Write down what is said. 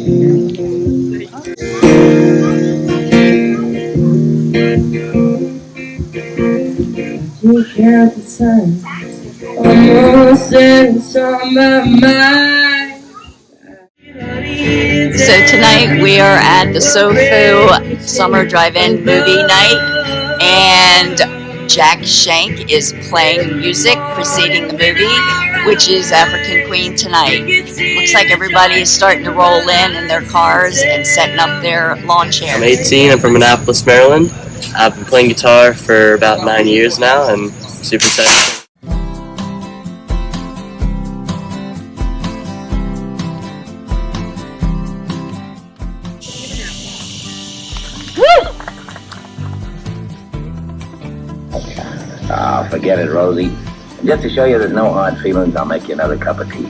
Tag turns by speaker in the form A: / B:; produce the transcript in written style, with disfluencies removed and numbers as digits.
A: You count the sun, almost it's on my mind.
B: So tonight we are at the SOFO Summer Drive-In movie night, and Jack Shank is playing music preceding the movie, which is African Queen tonight. Looks like everybody is starting to roll in their cars and setting up their lawn chairs.
C: I'm 18, I'm from Annapolis, Maryland. I've been playing guitar for about 9 years now, and I'm super excited.
D: Forget it, Rosie. Just to show you there's no hard feelings, I'll make you another cup of tea.